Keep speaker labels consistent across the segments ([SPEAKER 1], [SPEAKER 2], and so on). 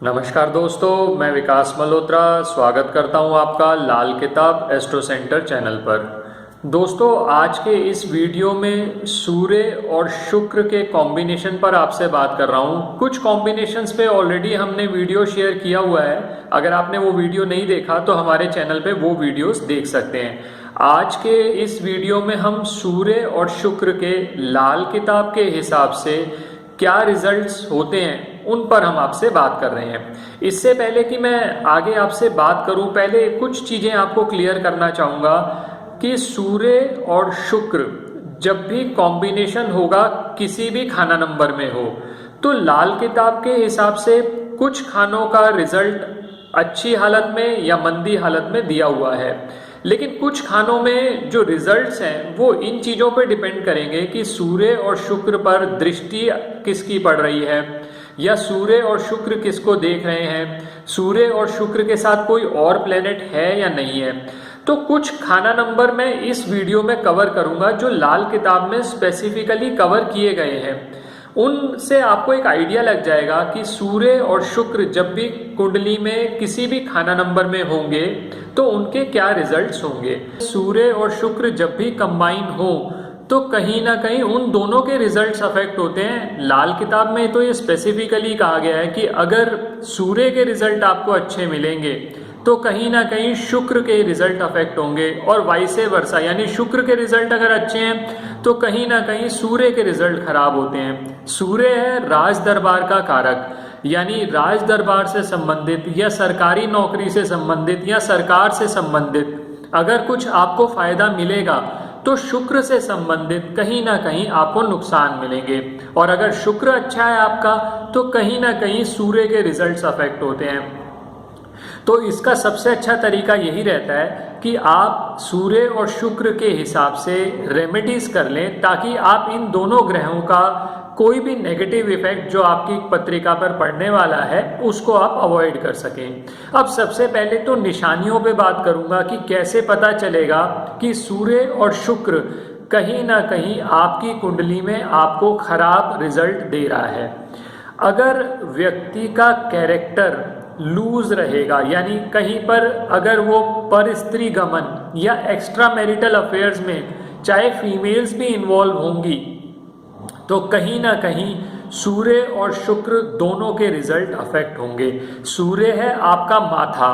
[SPEAKER 1] नमस्कार दोस्तों, मैं विकास मल्होत्रा स्वागत करता हूं आपका लाल किताब एस्ट्रो सेंटर चैनल पर। दोस्तों, आज के इस वीडियो में सूर्य और शुक्र के कॉम्बिनेशन पर आपसे बात कर रहा हूं। कुछ कॉम्बिनेशंस पे ऑलरेडी हमने वीडियो शेयर किया हुआ है। अगर आपने वो वीडियो नहीं देखा तो हमारे चैनल पे वो वीडियोस देख सकते हैं। आज के इस वीडियो में हम सूर्य और शुक्र के लाल किताब के हिसाब से क्या रिजल्ट्स होते हैं उन पर हम आपसे बात कर रहे हैं। इससे पहले कि मैं आगे आपसे बात करूं, पहले कुछ चीजें आपको क्लियर करना चाहूंगा कि सूर्य और शुक्र जब भी कॉम्बिनेशन होगा किसी भी खाना नंबर में हो तो लाल किताब के हिसाब से कुछ खानों का रिजल्ट अच्छी हालत में या मंदी हालत में दिया हुआ है, लेकिन कुछ खानों में जो रिजल्ट्स हैं वो इन चीज़ों पर डिपेंड करेंगे कि सूर्य और शुक्र पर दृष्टि किसकी पड़ रही है या सूर्य और शुक्र किसको देख रहे हैं, सूर्य और शुक्र के साथ कोई और प्लेनेट है या नहीं है। तो कुछ खाना नंबर मैं इस वीडियो में कवर करूंगा जो लाल किताब में स्पेसिफिकली कवर किए गए हैं। उनसे आपको एक आइडिया लग जाएगा कि सूर्य और शुक्र जब भी कुंडली में किसी भी खाना नंबर में होंगे तो उनके क्या रिजल्ट्स होंगे। सूर्य और शुक्र जब भी कंबाइन हो तो कहीं ना कहीं उन दोनों के रिजल्ट्स अफेक्ट होते हैं। लाल किताब में तो ये स्पेसिफिकली कहा गया है कि अगर सूर्य के रिजल्ट आपको अच्छे मिलेंगे तो कहीं ना कहीं शुक्र के रिजल्ट अफेक्ट होंगे और वाइसे वर्सा, यानी शुक्र के रिजल्ट अगर अच्छे हैं तो कहीं ना कहीं सूर्य के रिजल्ट खराब होते हैं। सूर्य है राज दरबार का कारक, यानी राज दरबार से संबंधित या सरकारी नौकरी से संबंधित या सरकार से संबंधित अगर कुछ आपको फायदा मिलेगा तो शुक्र से संबंधित कहीं ना कहीं आपको नुकसान मिलेंगे। और अगर शुक्र अच्छा है आपका तो कहीं ना कहीं सूर्य के रिजल्ट्स अफेक्ट होते हैं। तो इसका सबसे अच्छा तरीका यही रहता है कि आप सूर्य और शुक्र के हिसाब से रेमेडीज कर लें ताकि आप इन दोनों ग्रहों का कोई भी नेगेटिव इफेक्ट जो आपकी पत्रिका पर पड़ने वाला है उसको आप अवॉइड कर सकें। अब सबसे पहले तो निशानियों पे बात करूंगा कि कैसे पता चलेगा कि सूर्य और शुक्र कहीं ना कहीं आपकी कुंडली में आपको खराब रिजल्ट दे रहा है। अगर व्यक्ति का कैरेक्टर लूज रहेगा, यानी कहीं पर अगर वो पर स्त्री गमन या एक्स्ट्रा मैरिटल अफेयर्स में चाहे फीमेल्स भी इन्वॉल्व होंगी तो कहीं ना कहीं सूर्य और शुक्र दोनों के रिजल्ट अफेक्ट होंगे। सूर्य है आपका माथा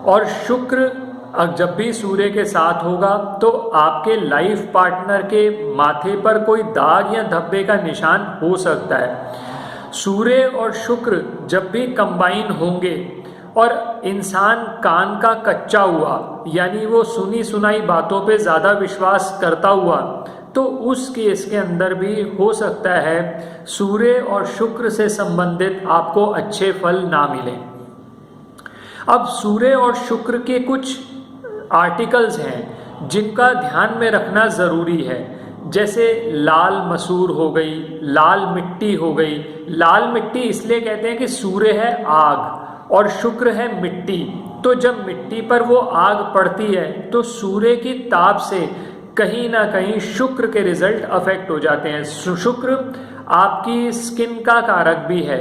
[SPEAKER 1] और शुक्र जब भी सूर्य के साथ होगा तो आपके लाइफ पार्टनर के माथे पर कोई दाग या धब्बे का निशान हो सकता है। सूर्य और शुक्र जब भी कंबाइन होंगे और इंसान कान का कच्चा हुआ, यानी वो सुनी सुनाई बातों पे ज़्यादा विश्वास करता हुआ, तो उस केस के अंदर भी हो सकता है सूर्य और शुक्र से संबंधित आपको अच्छे फल ना मिलें। अब सूर्य और शुक्र के कुछ आर्टिकल्स हैं जिनका ध्यान में रखना ज़रूरी है, जैसे लाल मसूर हो गई, लाल मिट्टी हो गई। लाल मिट्टी इसलिए कहते हैं कि सूर्य है आग और शुक्र है मिट्टी, तो जब मिट्टी पर वो आग पड़ती है तो सूर्य की ताप से कहीं ना कहीं शुक्र के रिजल्ट अफेक्ट हो जाते हैं। शुक्र आपकी स्किन का कारक भी है,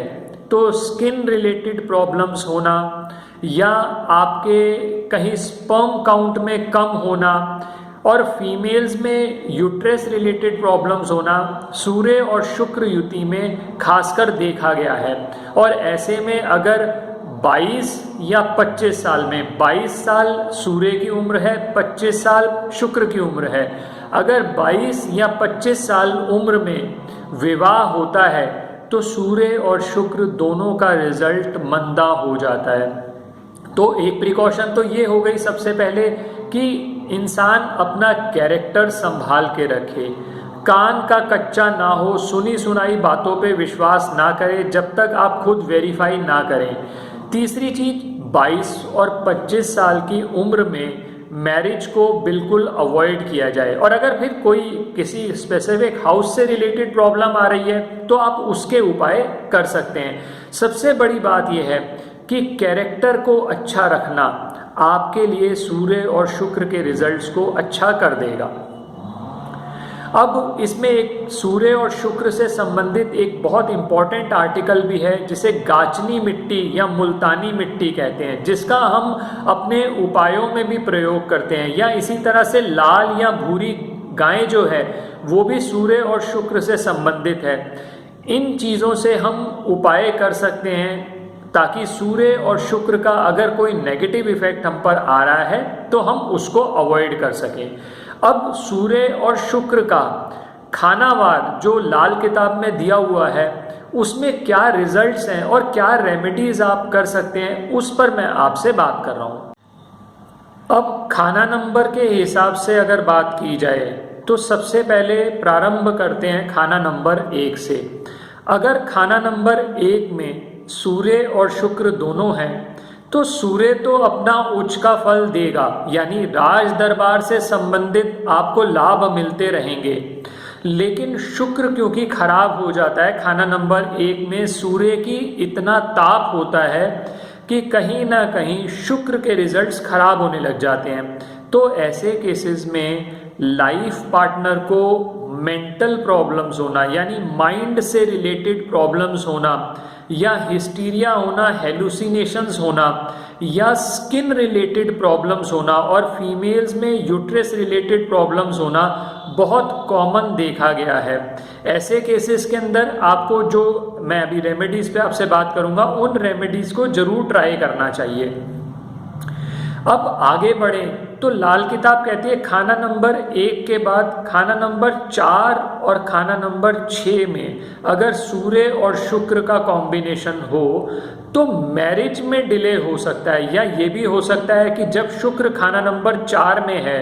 [SPEAKER 1] तो स्किन रिलेटेड प्रॉब्लम्स होना या आपके कहीं स्पर्म काउंट में कम होना और फीमेल्स में यूट्रस रिलेटेड प्रॉब्लम्स होना सूर्य और शुक्र युति में खासकर देखा गया है। और ऐसे में अगर 22 या 25 साल में, 22 साल सूर्य की उम्र है, 25 साल शुक्र की उम्र है, अगर 22 या 25 साल उम्र में विवाह होता है तो सूर्य और शुक्र दोनों का रिजल्ट मंदा हो जाता है। तो एक प्रिकॉशन तो ये हो गई सबसे पहले कि इंसान अपना कैरेक्टर संभाल के रखे, कान का कच्चा ना हो, सुनी सुनाई बातों पे विश्वास ना करे जब तक आप खुद वेरीफाई ना करें। तीसरी चीज, 22 और 25 साल की उम्र में मैरिज को बिल्कुल अवॉइड किया जाए। और अगर फिर कोई किसी स्पेसिफिक हाउस से रिलेटेड प्रॉब्लम आ रही है तो आप उसके उपाय कर सकते हैं। सबसे बड़ी बात यह है कि कैरेक्टर को अच्छा रखना आपके लिए सूर्य और शुक्र के रिजल्ट्स को अच्छा कर देगा। अब इसमें एक सूर्य और शुक्र से संबंधित एक बहुत इंपॉर्टेंट आर्टिकल भी है जिसे गाचनी मिट्टी या मुल्तानी मिट्टी कहते हैं, जिसका हम अपने उपायों में भी प्रयोग करते हैं। या इसी तरह से लाल या भूरी गाय जो है वो भी सूर्य और शुक्र से संबंधित है। इन चीज़ों से हम उपाय कर सकते हैं ताकि सूर्य और शुक्र का अगर कोई नेगेटिव इफेक्ट हम पर आ रहा है तो हम उसको अवॉइड कर सकें। अब सूर्य और शुक्र का खानावार जो लाल किताब में दिया हुआ है उसमें क्या रिजल्ट्स हैं और क्या रेमेडीज आप कर सकते हैं उस पर मैं आपसे बात कर रहा हूँ। अब खाना नंबर के हिसाब से अगर बात की जाए तो सबसे पहले प्रारंभ करते हैं खाना नंबर 1 से। अगर खाना नंबर 1 में सूर्य और शुक्र दोनों हैं तो सूर्य तो अपना उच्च का फल देगा, यानी राज दरबार से संबंधित आपको लाभ मिलते रहेंगे। लेकिन शुक्र क्योंकि खराब हो जाता है, खाना नंबर 1 में सूर्य की इतना ताप होता है कि कहीं ना कहीं शुक्र के रिजल्ट्स खराब होने लग जाते हैं। तो ऐसे केसेस में लाइफ पार्टनर को मेंटल प्रॉब्लम्स होना, यानी माइंड से रिलेटेड प्रॉब्लम्स होना, या हिस्टीरिया होना, हेलुसिनेशंस होना, या स्किन रिलेटेड प्रॉब्लम्स होना, और फीमेल्स में यूट्रस रिलेटेड प्रॉब्लम्स होना बहुत कॉमन देखा गया है। ऐसे केसेस के अंदर आपको जो मैं अभी रेमेडीज़ पे आपसे बात करूंगा उन रेमेडीज़ को ज़रूर ट्राई करना चाहिए। अब आगे बढ़ें तो लाल किताब कहती है खाना नंबर 1 के बाद खाना नंबर 4 और खाना नंबर 6 में अगर सूर्य और शुक्र का कॉम्बिनेशन हो तो मैरिज में डिले हो सकता है। या ये भी हो सकता है कि जब शुक्र खाना नंबर 4 में है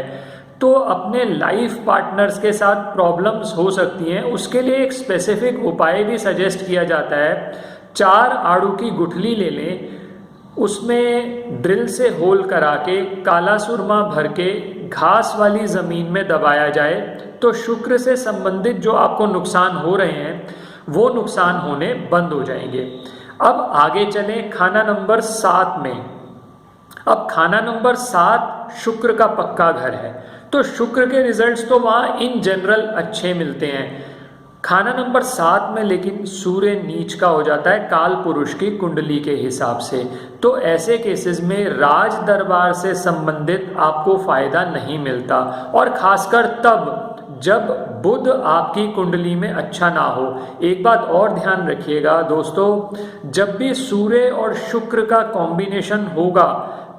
[SPEAKER 1] तो अपने लाइफ पार्टनर्स के साथ प्रॉब्लम्स हो सकती हैं। उसके लिए एक स्पेसिफिक उपाय भी सजेस्ट किया जाता है। 4 आड़ू की गुठली ले लें, उसमें ड्रिल से होल करा के काला सुरमा भर के घास वाली ज़मीन में दबाया जाए तो शुक्र से संबंधित जो आपको नुकसान हो रहे हैं वो नुकसान होने बंद हो जाएंगे। अब आगे चलें खाना नंबर 7 में। अब खाना नंबर 7 शुक्र का पक्का घर है तो शुक्र के रिजल्ट्स तो वहाँ इन जनरल अच्छे मिलते हैं। खाना नंबर 7 में लेकिन सूर्य नीच का हो जाता है काल पुरुष की कुंडली के हिसाब से। तो ऐसे केसेस में राज दरबार से संबंधित आपको फायदा नहीं मिलता, और खासकर तब जब बुध आपकी कुंडली में अच्छा ना हो। एक बात और ध्यान रखिएगा दोस्तों, जब भी सूर्य और शुक्र का कॉम्बिनेशन होगा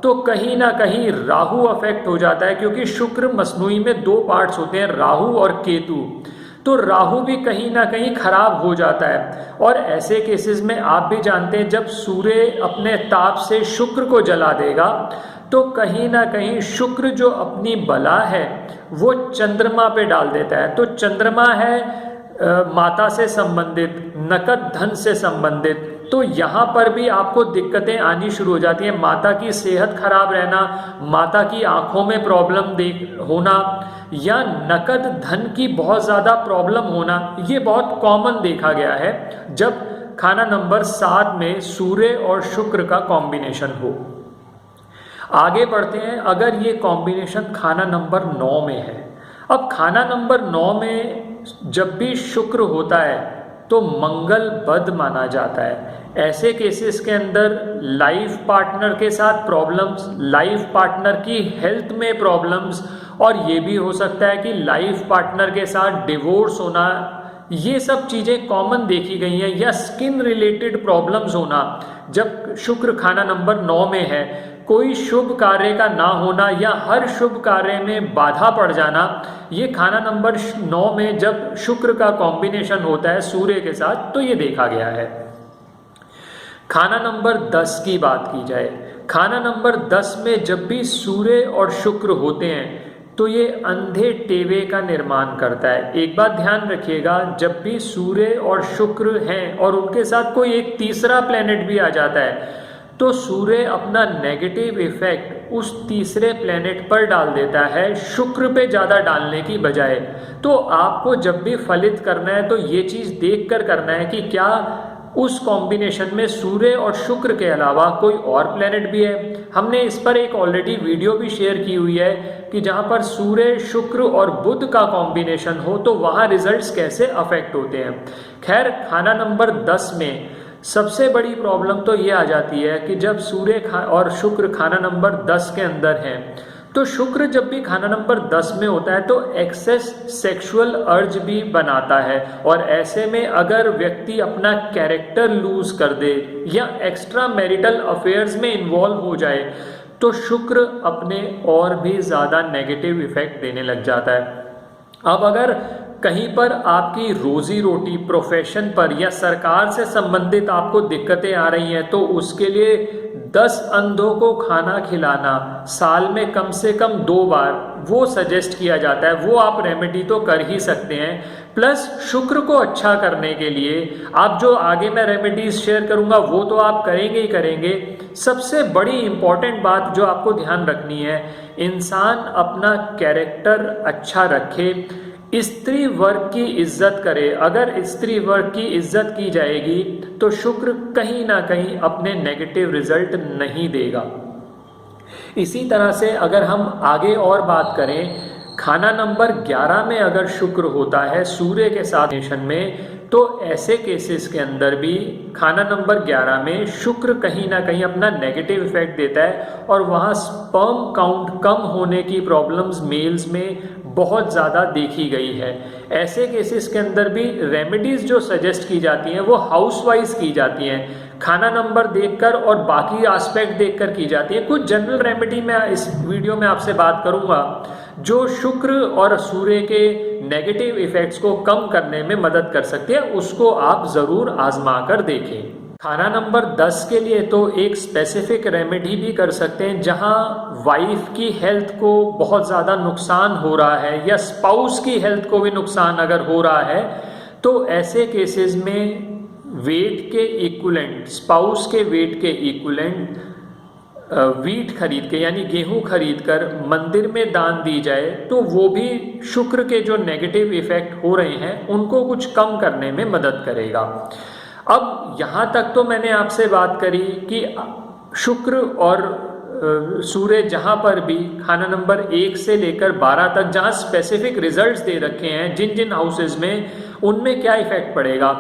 [SPEAKER 1] तो कहीं ना कहीं राहु अफेक्ट हो जाता है, क्योंकि शुक्र मसनूई में 2 पार्ट्स होते हैं, राहु और केतु। तो राहु भी कहीं ना कहीं खराब हो जाता है। और ऐसे केसेस में आप भी जानते हैं जब सूर्य अपने ताप से शुक्र को जला देगा तो कहीं ना कहीं शुक्र जो अपनी बला है वो चंद्रमा पे डाल देता है। तो चंद्रमा है माता से संबंधित, नकद धन से संबंधित, तो यहाँ पर भी आपको दिक्कतें आनी शुरू हो जाती हैं। माता की सेहत खराब रहना, माता की आंखों में प्रॉब्लम होना, या नकद धन की बहुत ज़्यादा प्रॉब्लम होना, ये बहुत कॉमन देखा गया है जब खाना नंबर 7 में सूर्य और शुक्र का कॉम्बिनेशन हो। आगे बढ़ते हैं, अगर ये कॉम्बिनेशन खाना नंबर 9 में है। अब खाना नंबर 9 में जब भी शुक्र होता है तो मंगल बद माना जाता है। ऐसे केसेस के अंदर लाइफ पार्टनर के साथ प्रॉब्लम्स, लाइफ पार्टनर की हेल्थ में प्रॉब्लम्स, और ये भी हो सकता है कि लाइफ पार्टनर के साथ डिवोर्स होना, ये सब चीज़ें कॉमन देखी गई हैं। या स्किन रिलेटेड प्रॉब्लम्स होना जब शुक्र खाना नंबर 9 में है, कोई शुभ कार्य का ना होना या हर शुभ कार्य में बाधा पड़ जाना, ये खाना नंबर 9 में जब शुक्र का कॉम्बिनेशन होता है सूर्य के साथ तो ये देखा गया है। खाना नंबर 10 की बात की जाए, खाना नंबर 10 में जब भी सूर्य और शुक्र होते हैं तो ये अंधे टेवे का निर्माण करता है। एक बात ध्यान रखिएगा, जब भी सूर्य और शुक्र हैं और उनके साथ कोई एक तीसरा प्लेनेट भी आ जाता है तो सूर्य अपना नेगेटिव इफेक्ट उस तीसरे प्लेनेट पर डाल देता है, शुक्र पे ज़्यादा डालने की बजाय। तो आपको जब भी फलित करना है तो ये चीज़ देख कर करना है कि क्या उस कॉम्बिनेशन में सूर्य और शुक्र के अलावा कोई और प्लेनेट भी है। हमने इस पर एक ऑलरेडी वीडियो भी शेयर की हुई है कि जहां पर सूर्य, शुक्र और बुध का कॉम्बिनेशन हो तो वहां रिजल्ट्स कैसे अफेक्ट होते हैं। खैर, खाना नंबर 10 में सबसे बड़ी प्रॉब्लम तो ये आ जाती है कि जब सूर्य और शुक्र खाना नंबर 10 के अंदर हैं, तो शुक्र जब भी खाना नंबर 10 में होता है तो एक्सेस सेक्सुअल अर्ज भी बनाता है, और ऐसे में अगर व्यक्ति अपना कैरेक्टर लूज कर दे या एक्स्ट्रा मैरिटल अफेयर्स में इन्वॉल्व हो जाए तो शुक्र अपने और भी ज़्यादा नेगेटिव इफेक्ट देने लग जाता है। अब अगर कहीं पर आपकी रोजी रोटी, प्रोफेशन पर या सरकार से संबंधित आपको दिक्कतें आ रही हैं तो उसके लिए 10 अंधों को खाना खिलाना साल में कम से कम 2 बार वो सजेस्ट किया जाता है। वो आप रेमेडी तो कर ही सकते हैं। प्लस शुक्र को अच्छा करने के लिए आप जो आगे मैं रेमेडीज शेयर करूंगा वो तो आप करेंगे ही करेंगे। सबसे बड़ी इंपॉर्टेंट बात जो आपको ध्यान रखनी है, इंसान अपना कैरेक्टर अच्छा रखे, स्त्री वर्ग की इज्जत करे। अगर स्त्री वर्ग की इज्जत की जाएगी तो शुक्र कहीं ना कहीं अपने नेगेटिव रिजल्ट नहीं देगा। इसी तरह से अगर हम आगे और बात करें, खाना नंबर 11 में अगर शुक्र होता है सूर्य के साथ नेशन में, तो ऐसे केसेस के अंदर भी खाना नंबर 11 में शुक्र कहीं ना कहीं अपना नेगेटिव इफेक्ट देता है और वहाँ स्पर्म काउंट कम होने की प्रॉब्लम्स मेल्स में बहुत ज़्यादा देखी गई है। ऐसे केसेस के अंदर भी रेमेडीज जो सजेस्ट की जाती हैं वो हाउस वाइज की जाती हैं, खाना नंबर देखकर और बाकी एस्पेक्ट देखकर की जाती है। कुछ जनरल रेमेडी मैं इस वीडियो में आपसे बात करूंगा जो शुक्र और सूर्य के नेगेटिव इफेक्ट्स को कम करने में मदद कर सकती है, उसको आप ज़रूर आजमा कर देखें। खाना नंबर 10 के लिए तो एक स्पेसिफिक रेमेडी भी कर सकते हैं जहां वाइफ की हेल्थ को बहुत ज़्यादा नुकसान हो रहा है या स्पाउस की हेल्थ को भी नुकसान अगर हो रहा है, तो ऐसे केसेस में वेट के इक्विवेलेंट, स्पाउस के वेट के इक्विवेलेंट वीट खरीद के यानी गेहूं खरीद कर मंदिर में दान दी जाए तो वो भी शुक्र के जो नेगेटिव इफेक्ट हो रहे हैं उनको कुछ कम करने में मदद करेगा। अब यहाँ तक तो मैंने आपसे बात करी कि शुक्र और सूर्य जहाँ पर भी खाना नंबर 1 से लेकर 12 तक जहाँ स्पेसिफिक रिजल्ट्स दे रखे हैं जिन जिन हाउसेज में, उनमें क्या इफेक्ट पड़ेगा।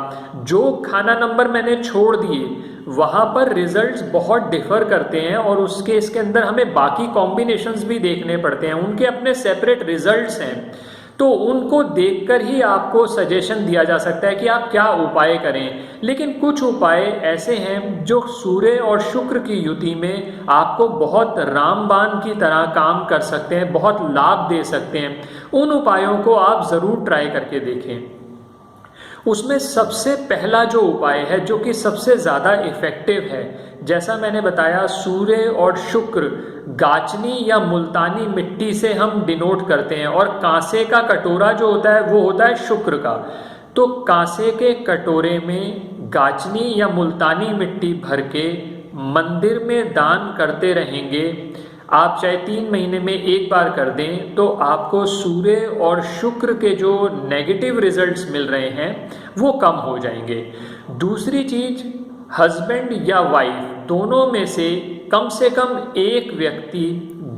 [SPEAKER 1] जो खाना नंबर मैंने छोड़ दिए वहाँ पर रिजल्ट्स बहुत डिफर करते हैं और उसके इसके अंदर हमें बाकी कॉम्बिनेशंस भी देखने पड़ते हैं, उनके अपने सेपरेट रिजल्ट्स हैं। तो उनको देखकर ही आपको सजेशन दिया जा सकता है कि आप क्या उपाय करें। लेकिन कुछ उपाय ऐसे हैं जो सूर्य और शुक्र की युति में आपको बहुत रामबाण की तरह काम कर सकते हैं, बहुत लाभ दे सकते हैं। उन उपायों को आप ज़रूर ट्राई करके देखें। उसमें सबसे पहला जो उपाय है जो कि सबसे ज़्यादा इफ़ेक्टिव है, जैसा मैंने बताया, सूर्य और शुक्र गाचनी या मुल्तानी मिट्टी से हम डिनोट करते हैं और कांसे का कटोरा जो होता है वो होता है शुक्र का। तो कांसे के कटोरे में गाचनी या मुल्तानी मिट्टी भर के मंदिर में दान करते रहेंगे। आप चाहे 3 महीने में एक बार कर दें तो आपको सूर्य और शुक्र के जो नेगेटिव रिजल्ट्स मिल रहे हैं वो कम हो जाएंगे। दूसरी चीज, हस्बैंड या वाइफ दोनों में से कम एक व्यक्ति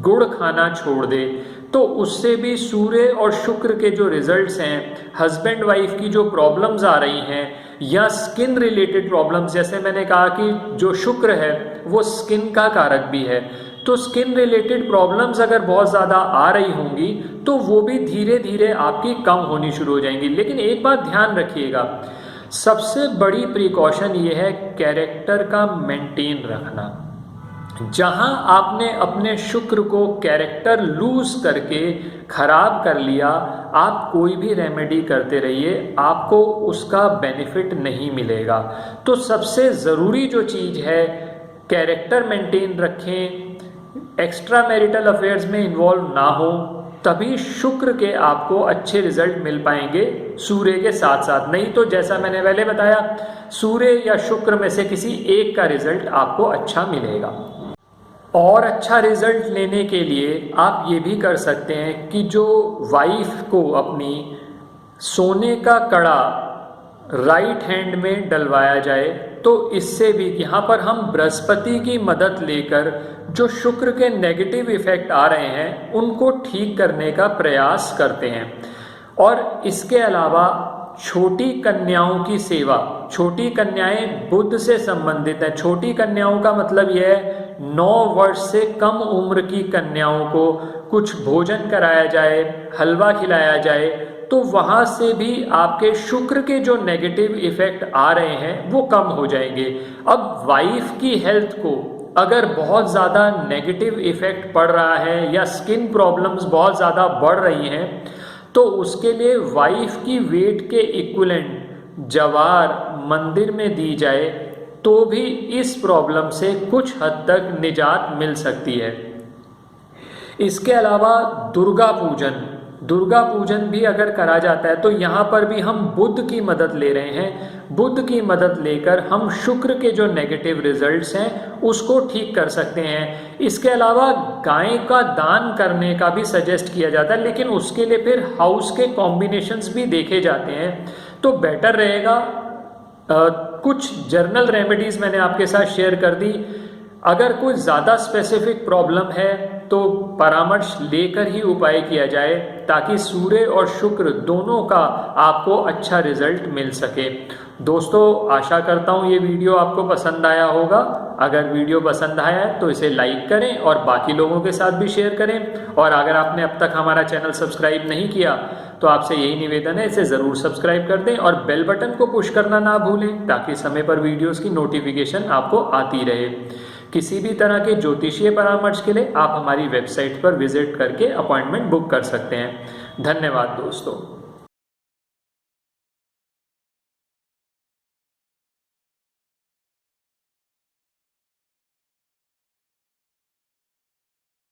[SPEAKER 1] गुड़ खाना छोड़ दे तो उससे भी सूर्य और शुक्र के जो रिजल्ट्स हैं, हस्बैंड वाइफ की जो प्रॉब्लम्स आ रही हैं या स्किन रिलेटेड प्रॉब्लम्स, जैसे मैंने कहा कि जो शुक्र है वो स्किन का कारक भी है, तो स्किन रिलेटेड प्रॉब्लम्स अगर बहुत ज़्यादा आ रही होंगी तो वो भी धीरे धीरे आपकी कम होनी शुरू हो जाएंगी। लेकिन एक बात ध्यान रखिएगा, सबसे बड़ी प्रिकॉशन ये है कैरेक्टर का मेंटेन रखना। जहां आपने अपने शुक्र को कैरेक्टर लूज करके खराब कर लिया, आप कोई भी रेमेडी करते रहिए, आपको उसका बेनिफिट नहीं मिलेगा। तो सबसे ज़रूरी जो चीज़ है, कैरेक्टर मेंटेन रखें, एक्स्ट्रा मैरिटल अफेयर्स में इन्वॉल्व ना हो, तभी शुक्र के आपको अच्छे रिजल्ट मिल पाएंगे सूर्य के साथ साथ। नहीं तो जैसा मैंने पहले बताया, सूर्य या शुक्र में से किसी एक का रिजल्ट आपको अच्छा मिलेगा। और अच्छा रिजल्ट लेने के लिए आप ये भी कर सकते हैं कि जो वाइफ को अपनी सोने का कड़ा राइट हैंड में डलवाया जाए तो इससे भी यहाँ पर हम बृहस्पति की मदद लेकर जो शुक्र के नेगेटिव इफेक्ट आ रहे हैं उनको ठीक करने का प्रयास करते हैं। और इसके अलावा छोटी कन्याओं की सेवा, छोटी कन्याएं बुध से संबंधित है। छोटी कन्याओं का मतलब यह है 9 वर्ष से कम उम्र की कन्याओं को कुछ भोजन कराया जाए, हलवा खिलाया जाए, तो वहां से भी आपके शुक्र के जो नेगेटिव इफेक्ट आ रहे हैं वो कम हो जाएंगे। अब वाइफ की हेल्थ को अगर बहुत ज़्यादा नेगेटिव इफेक्ट पड़ रहा है या स्किन प्रॉब्लम्स बहुत ज़्यादा बढ़ रही हैं, तो उसके लिए वाइफ की वेट के इक्विवेलेंट जवार मंदिर में दी जाए तो भी इस प्रॉब्लम से कुछ हद तक निजात मिल सकती है। इसके अलावा दुर्गा पूजन भी अगर करा जाता है तो यहाँ पर भी हम बुध की मदद ले रहे हैं। बुध की मदद लेकर हम शुक्र के जो नेगेटिव रिजल्ट्स हैं उसको ठीक कर सकते हैं। इसके अलावा गाय का दान करने का भी सजेस्ट किया जाता है, लेकिन उसके लिए फिर हाउस के कॉम्बिनेशंस भी देखे जाते हैं, तो बेटर रहेगा। कुछ जर्नल रेमेडीज मैंने आपके साथ शेयर कर दी। अगर कोई ज़्यादा स्पेसिफिक प्रॉब्लम है तो परामर्श लेकर ही उपाय किया जाए ताकि सूर्य और शुक्र दोनों का आपको अच्छा रिजल्ट मिल सके। दोस्तों, आशा करता हूँ ये वीडियो आपको पसंद आया होगा। अगर वीडियो पसंद आया है तो इसे लाइक करें और बाकी लोगों के साथ भी शेयर करें। और अगर आपने अब तक हमारा चैनल सब्सक्राइब नहीं किया तो आपसे यही निवेदन है, इसे ज़रूर सब्सक्राइब कर दें और बेल बटन को पुश करना ना भूलें ताकि समय पर वीडियोज़ की नोटिफिकेशन आपको आती रहे। किसी भी तरह के ज्योतिषीय परामर्श के लिए आप हमारी वेबसाइट पर विजिट करके अपॉइंटमेंट बुक कर सकते हैं। धन्यवाद दोस्तों।